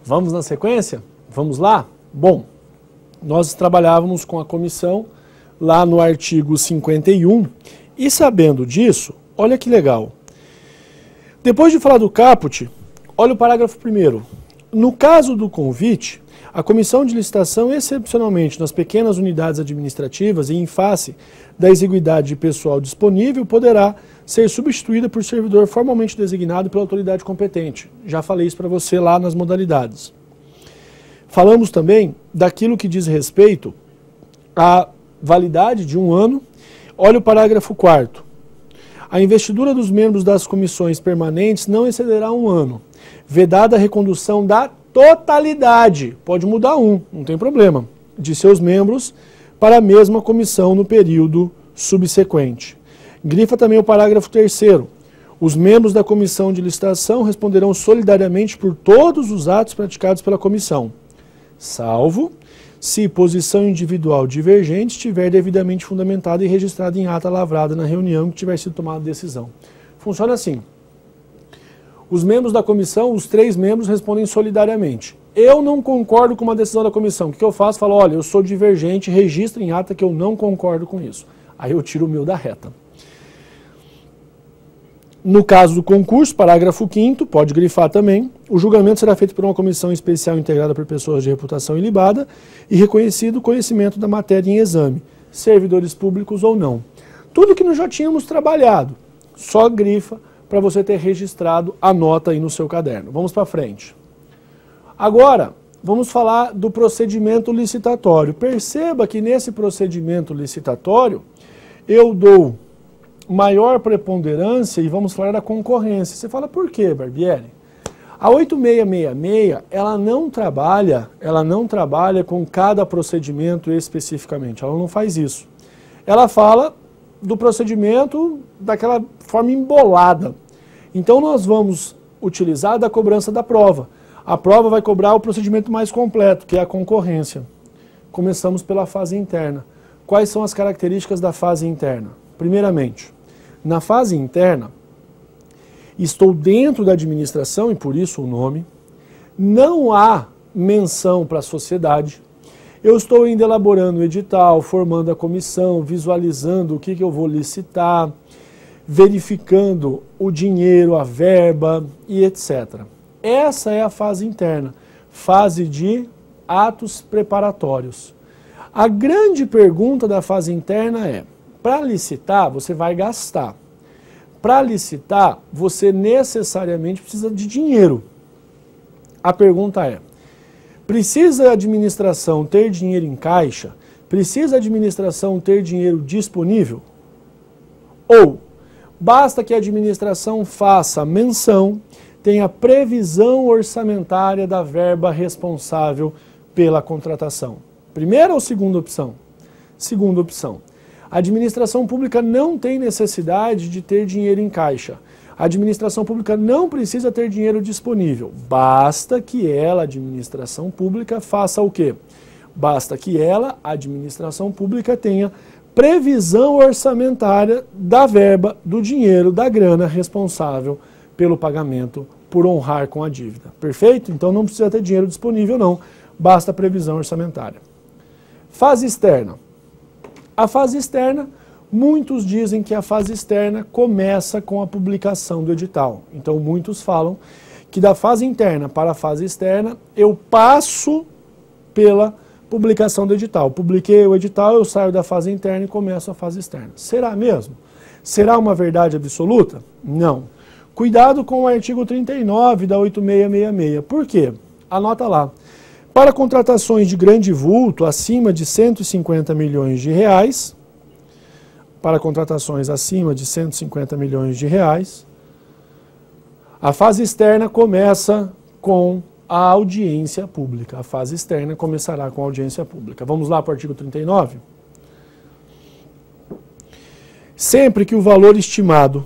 Vamos na sequência? Vamos lá? Bom, nós trabalhávamos com a comissão lá no artigo 51 e sabendo disso, olha que legal. Depois de falar do caput, olha o parágrafo 1º. No caso do convite, a comissão de licitação, excepcionalmente nas pequenas unidades administrativas e em face da exiguidade de pessoal disponível, poderá ser substituída por servidor formalmente designado pela autoridade competente. Já falei isso para você lá nas modalidades. Falamos também daquilo que diz respeito à validade de 1 ano. Olha o parágrafo 4º. A investidura dos membros das comissões permanentes não excederá 1 ano, vedada a recondução da totalidade, pode mudar não tem problema, de seus membros para a mesma comissão no período subsequente. Grifa também o parágrafo 3º. Os membros da comissão de licitação responderão solidariamente por todos os atos praticados pela comissão, salvo se posição individual divergente estiver devidamente fundamentada e registrada em ata lavrada na reunião que tiver sido tomada a decisão. Funciona assim. Os membros da comissão, os 3 membros, respondem solidariamente. Eu não concordo com uma decisão da comissão. O que eu faço? Falo, olha, eu sou divergente, registra em ata que eu não concordo com isso. Aí eu tiro o meu da reta. No caso do concurso, parágrafo 5º, pode grifar também, o julgamento será feito por uma comissão especial integrada por pessoas de reputação ilibada e reconhecido o conhecimento da matéria em exame, servidores públicos ou não. Tudo que nós já tínhamos trabalhado, só grifa para você ter registrado a nota aí no seu caderno. Vamos para frente. Agora, vamos falar do procedimento licitatório. Perceba que nesse procedimento licitatório, eu dou maior preponderância e vamos falar da concorrência. Você fala, por quê, Barbieri? A 8666, ela não trabalha com cada procedimento especificamente, ela não faz isso. Ela fala do procedimento daquela forma embolada. Então nós vamos utilizar da cobrança da prova. A prova vai cobrar o procedimento mais completo, que é a concorrência. Começamos pela fase interna. Quais são as características da fase interna? Primeiramente, na fase interna, estou dentro da administração, e por isso o nome, não há menção para a sociedade, eu estou ainda elaborando o edital, formando a comissão, visualizando o que eu vou licitar, verificando o dinheiro, a verba e etc. Essa é a fase interna, fase de atos preparatórios. A grande pergunta da fase interna é, para licitar, você vai gastar. Para licitar, você necessariamente precisa de dinheiro. A pergunta é, precisa a administração ter dinheiro em caixa? Precisa a administração ter dinheiro disponível? Ou basta que a administração faça menção, tenha previsão orçamentária da verba responsável pela contratação? Primeira ou segunda opção? Segunda opção. A administração pública não tem necessidade de ter dinheiro em caixa. A administração pública não precisa ter dinheiro disponível. Basta que ela, a administração pública, faça o quê? Basta que ela, a administração pública, tenha previsão orçamentária da verba, do dinheiro, da grana responsável pelo pagamento por honrar com a dívida. Perfeito? Então não precisa ter dinheiro disponível, não. Basta previsão orçamentária. Fase externa. A fase externa, muitos dizem que a fase externa começa com a publicação do edital. Então muitos falam que da fase interna para a fase externa eu passo pela publicação do edital. Publiquei o edital, eu saio da fase interna e começo a fase externa. Será mesmo? Será uma verdade absoluta? Não. Cuidado com o artigo 39 da 8666. Por quê? Anota lá. Para contratações de grande vulto, acima de 150 milhões de reais, para contratações acima de 150 milhões de reais, a fase externa começa com a audiência pública. A fase externa começará com a audiência pública. Vamos lá para o artigo 39? Sempre que o valor estimado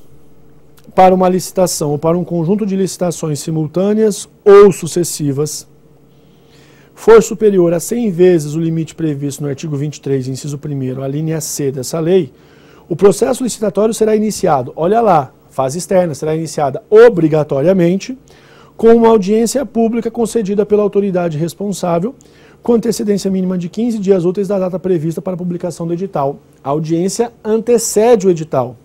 para uma licitação ou para um conjunto de licitações simultâneas ou sucessivas for superior a 100 vezes o limite previsto no artigo 23, inciso 1º, a linha C dessa lei, o processo licitatório será iniciado, olha lá, fase externa será iniciada obrigatoriamente, com uma audiência pública concedida pela autoridade responsável, com antecedência mínima de 15 dias úteis da data prevista para a publicação do edital. A audiência antecede o edital.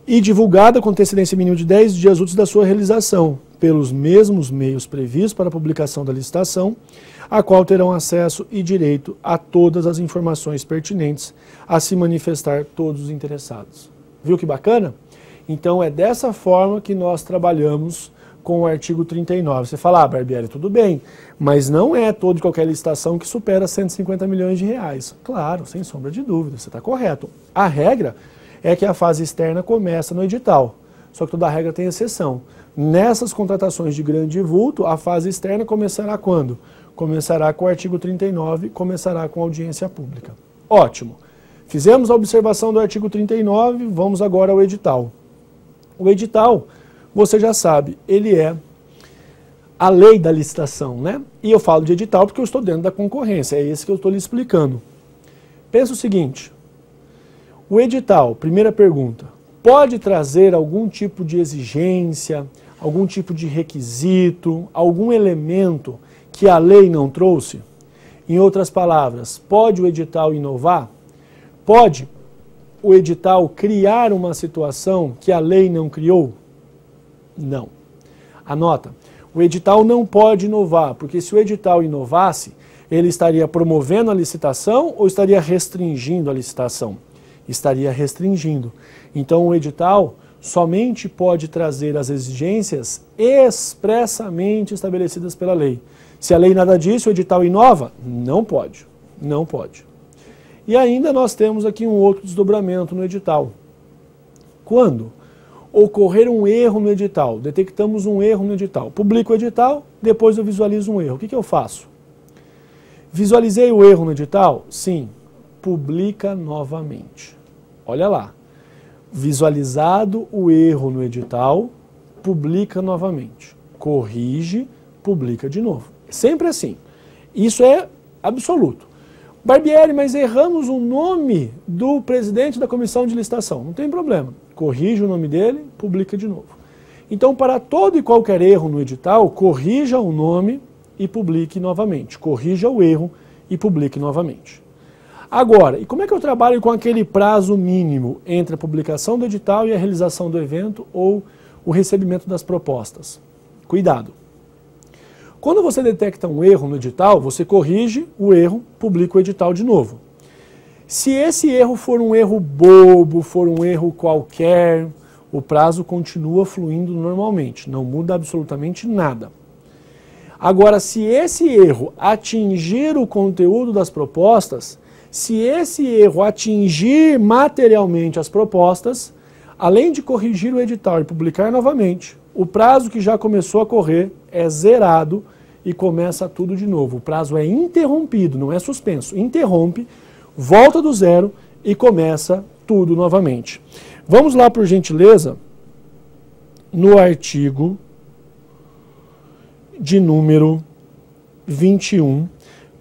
E divulgada com antecedência mínima de 10 dias úteis da sua realização, pelos mesmos meios previstos para a publicação da licitação, a qual terão acesso e direito a todas as informações pertinentes a se manifestar todos os interessados. Viu que bacana? Então é dessa forma que nós trabalhamos com o artigo 39. Você fala, Barbieri, tudo bem, mas não é toda e qualquer licitação que supera 150 milhões de reais. Claro, sem sombra de dúvida, você está correto. A regra é que a fase externa começa no edital, só que toda regra tem exceção. Nessas contratações de grande vulto, a fase externa começará quando? Começará com o artigo 39, começará com audiência pública. Ótimo. Fizemos a observação do artigo 39, vamos agora ao edital. O edital, você já sabe, ele é a lei da licitação, né? E eu falo de edital porque eu estou dentro da concorrência, é esse que eu estou lhe explicando. Pensa o seguinte, o edital, primeira pergunta, pode trazer algum tipo de exigência, algum tipo de requisito, algum elemento que a lei não trouxe? Em outras palavras, pode o edital inovar? Pode o edital criar uma situação que a lei não criou? Não. Anota, o edital não pode inovar, porque se o edital inovasse, ele estaria promovendo a licitação ou estaria restringindo a licitação? Estaria restringindo. Então o edital somente pode trazer as exigências expressamente estabelecidas pela lei. Se a lei nada disso, o edital inova? Não pode. Não pode. E ainda nós temos aqui um outro desdobramento no edital. Quando ocorrer um erro no edital, detectamos um erro no edital, publico o edital, depois eu visualizo um erro. O que eu faço? Visualizei o erro no edital? Sim. Publica novamente. Olha lá. Visualizado o erro no edital, publica novamente. Corrige, publica de novo. Sempre assim. Isso é absoluto. Barbieri, mas erramos o nome do presidente da comissão de licitação. Não tem problema. Corrige o nome dele, publica de novo. Então, para todo e qualquer erro no edital, corrija o nome e publique novamente. Corrija o erro e publique novamente. Agora, e como é que eu trabalho com aquele prazo mínimo entre a publicação do edital e a realização do evento ou o recebimento das propostas? Cuidado. Quando você detecta um erro no edital, você corrige o erro, publica o edital de novo. Se esse erro for um erro bobo, for um erro qualquer, o prazo continua fluindo normalmente, não muda absolutamente nada. Agora, se esse erro atingir o conteúdo das propostas, se esse erro atingir materialmente as propostas, além de corrigir o edital e publicar novamente, o prazo que já começou a correr é zerado e começa tudo de novo. O prazo é interrompido, não é suspenso. Interrompe, volta do zero e começa tudo novamente. Vamos lá, por gentileza, no artigo de número 21,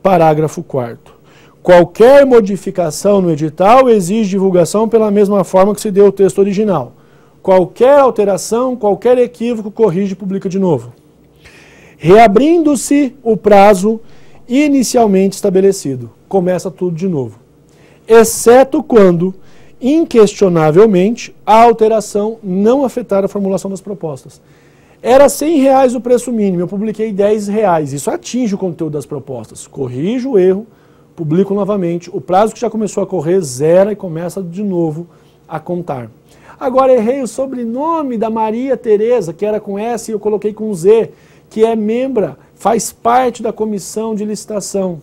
parágrafo 4º. Qualquer modificação no edital exige divulgação pela mesma forma que se deu o texto original. Qualquer alteração, qualquer equívoco, corrige e publica de novo. Reabrindo-se o prazo inicialmente estabelecido. Começa tudo de novo. Exceto quando, inquestionavelmente, a alteração não afetar a formulação das propostas. Era R$100 o preço mínimo, eu publiquei R$10. Isso atinge o conteúdo das propostas. Corrijo o erro, publico novamente. O prazo que já começou a correr zera e começa de novo a contar. Agora errei o sobrenome da Maria Tereza, que era com S e eu coloquei com Z, que é membra, faz parte da comissão de licitação.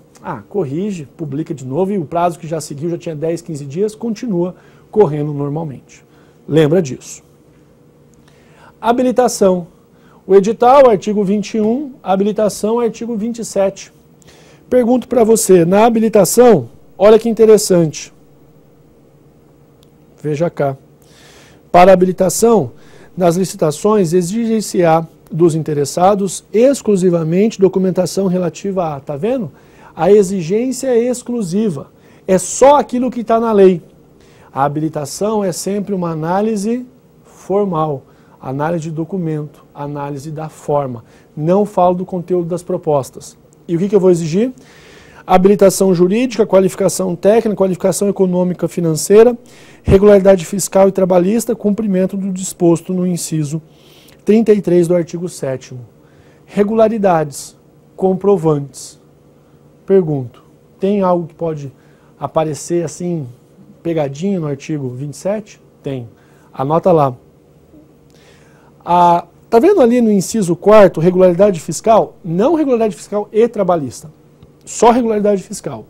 Corrige, publica de novo e o prazo que já seguiu, já tinha 10, 15 dias, continua correndo normalmente. Lembra disso. Habilitação. O edital, artigo 21, habilitação, artigo 27. Pergunto para você, na habilitação, olha que interessante. Veja cá. Para habilitação, nas licitações, exige-se-á dos interessados exclusivamente documentação relativa a, tá vendo? A exigência é exclusiva, é só aquilo que está na lei. A habilitação é sempre uma análise formal. análise de documento, análise da forma. Não falo do conteúdo das propostas. E o que eu vou exigir? Habilitação jurídica, qualificação técnica, qualificação econômica financeira, regularidade fiscal e trabalhista, cumprimento do disposto no inciso 33 do artigo 7º. Regularidades, comprovantes. Pergunto, tem algo que pode aparecer assim, pegadinho no artigo 27? Tem. Anota lá. Tá vendo ali no inciso 4º, regularidade fiscal? Não regularidade fiscal e trabalhista. Só regularidade fiscal.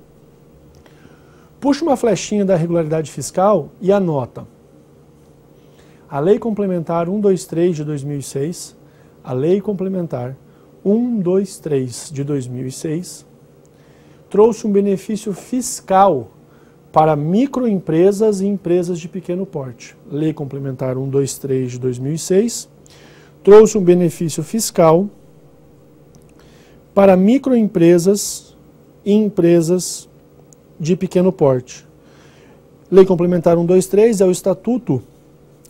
Puxa uma flechinha da regularidade fiscal e anota. A Lei Complementar 123 de 2006, a Lei Complementar 123 de 2006, trouxe um benefício fiscal para microempresas e empresas de pequeno porte. Lei Complementar 123 de 2006 trouxe um benefício fiscal para microempresas e empresas de pequeno porte. Lei Complementar 123 é o Estatuto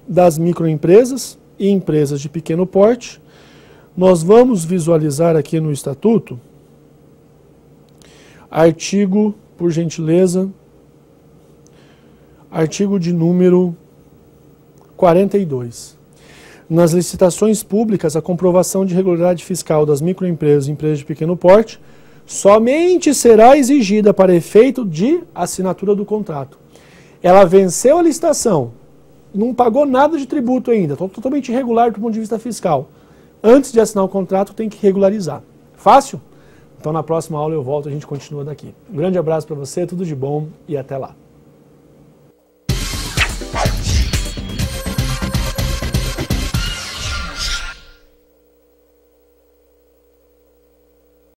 das Microempresas e Empresas de Pequeno Porte. Nós vamos visualizar aqui no Estatuto, artigo, por gentileza, artigo de número 42. Nas licitações públicas, a comprovação de regularidade fiscal das microempresas e empresas de pequeno porte somente será exigida para efeito de assinatura do contrato. Ela venceu a licitação, não pagou nada de tributo ainda, totalmente irregular do ponto de vista fiscal. Antes de assinar o contrato, tem que regularizar. Fácil? Então na próxima aula eu volto e a gente continua daqui. Um grande abraço para você, tudo de bom e até lá.